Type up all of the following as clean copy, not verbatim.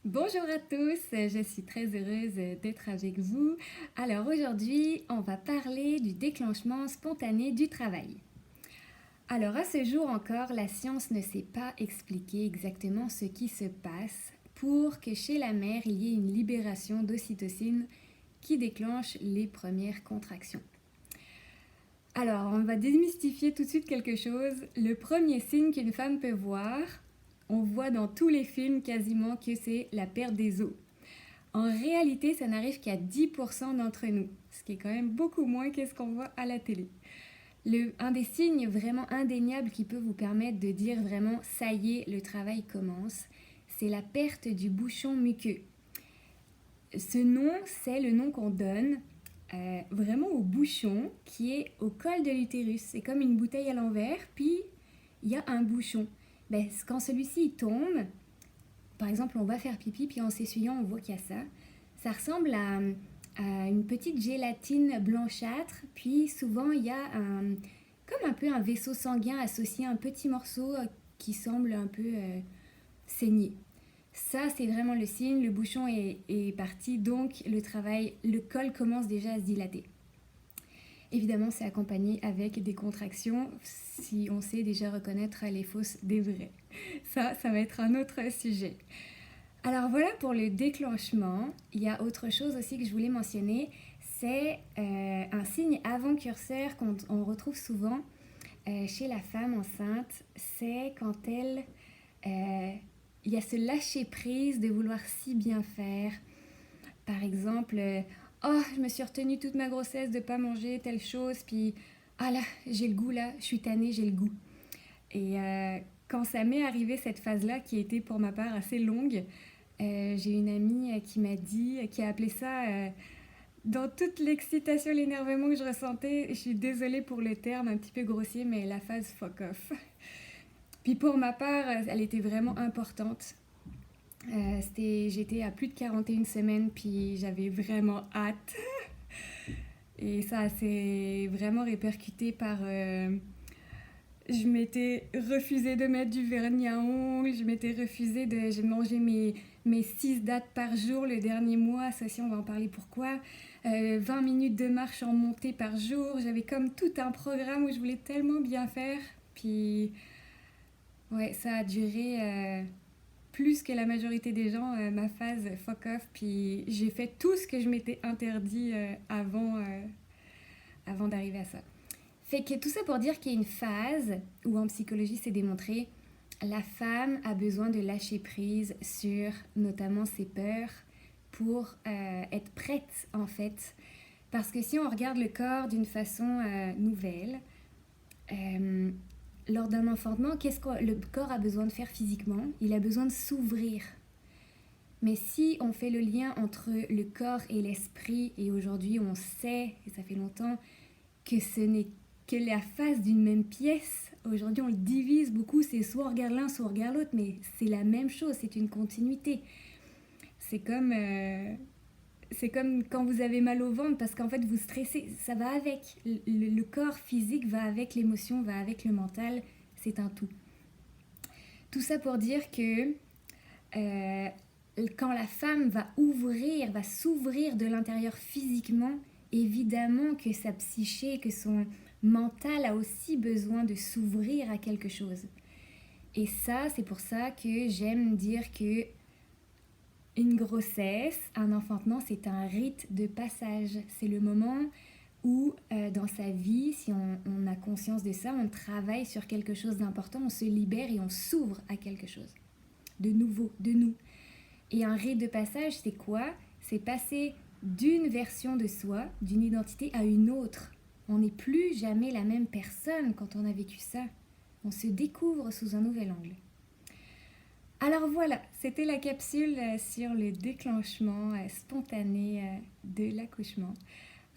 Bonjour à tous, je suis très heureuse d'être avec vous. Alors aujourd'hui, on va parler du déclenchement spontané du travail. Alors à ce jour encore, la science ne sait pas expliquer exactement ce qui se passe pour que chez la mère, il y ait une libération d'ocytocine qui déclenche les premières contractions. Alors, on va démystifier tout de suite quelque chose. Le premier signe qu'une femme peut voir, on voit dans tous les films quasiment que c'est la perte des os. En réalité, ça n'arrive qu'à 10% d'entre nous, ce qui est quand même beaucoup moins que ce qu'on voit à la télé. Un des signes vraiment indéniables qui peut vous permettre de dire vraiment ça y est, le travail commence, c'est la perte du bouchon muqueux. Ce nom, c'est le nom qu'on donne vraiment au bouchon qui est au col de l'utérus. C'est comme une bouteille à l'envers, puis il y a un bouchon. Quand celui-ci tombe, par exemple, on va faire pipi, puis en s'essuyant, on voit qu'il y a ça. Ça ressemble à une petite gélatine blanchâtre, puis souvent il y a comme un peu un vaisseau sanguin associé à un petit morceau qui semble un peu saigner. Ça, c'est vraiment le signe, le bouchon est parti, donc le col commence déjà à se dilater. Évidemment, c'est accompagné avec des contractions, si on sait déjà reconnaître les fausses des vraies. Ça va être un autre sujet. Alors voilà pour le déclenchement. Il y a autre chose aussi que je voulais mentionner, c'est un signe avant-curseur qu'on retrouve souvent chez la femme enceinte, c'est quand il y a ce lâcher-prise de vouloir si bien faire. Par exemple, oh, je me suis retenue toute ma grossesse de ne pas manger telle chose, puis ah là, j'ai le goût là, je suis tannée, j'ai le goût. Et quand ça m'est arrivé cette phase-là, qui a été pour ma part assez longue, j'ai une amie qui a appelé ça, dans toute l'excitation, l'énervement que je ressentais, je suis désolée pour le terme un petit peu grossier, mais la phase fuck off. Puis pour ma part, elle était vraiment importante. J'étais à plus de 41 semaines, puis j'avais vraiment hâte. Et ça s'est vraiment répercuté par... je m'étais refusé de mettre du vernis à ongles, j'ai mangé mes 6 dates par jour le dernier mois, ça aussi on va en parler pourquoi. 20 minutes de marche en montée par jour, j'avais comme tout un programme où je voulais tellement bien faire. Puis ouais, ça a duré plus que la majorité des gens, ma phase fuck off, puis j'ai fait tout ce que je m'étais interdit avant d'arriver à ça. Fait que tout ça pour dire qu'il y a une phase où en psychologie c'est démontré, la femme a besoin de lâcher prise sur notamment ses peurs pour être prête en fait. Parce que si on regarde le corps d'une façon nouvelle, lors d'un enfantement, qu'est-ce que le corps a besoin de faire physiquement? Il a besoin de s'ouvrir. Mais si on fait le lien entre le corps et l'esprit, et aujourd'hui on sait, et ça fait longtemps, que ce n'est que la face d'une même pièce. Aujourd'hui, on le divise beaucoup, c'est soit on regarde l'un, soit on regarde l'autre, mais c'est la même chose, c'est une continuité. C'est comme, euh, c'est comme quand vous avez mal au ventre, parce qu'en fait, vous stressez, ça va avec. Le corps physique va avec l'émotion, va avec le mental, c'est un tout. Tout ça pour dire que euh, quand la femme va s'ouvrir de l'intérieur physiquement, évidemment que sa psyché, que son mental a aussi besoin de s'ouvrir à quelque chose. Et ça, c'est pour ça que j'aime dire que une grossesse, un enfantement, c'est un rite de passage. C'est le moment où dans sa vie, si on a conscience de ça, on travaille sur quelque chose d'important, on se libère et on s'ouvre à quelque chose de nouveau, de nous. Et un rite de passage, c'est quoi? C'est passer d'une version de soi, d'une identité à une autre. On n'est plus jamais la même personne quand on a vécu ça. On se découvre sous un nouvel angle. Alors voilà, c'était la capsule sur le déclenchement spontané de l'accouchement.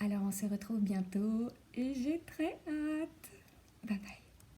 Alors on se retrouve bientôt et j'ai très hâte. Bye bye.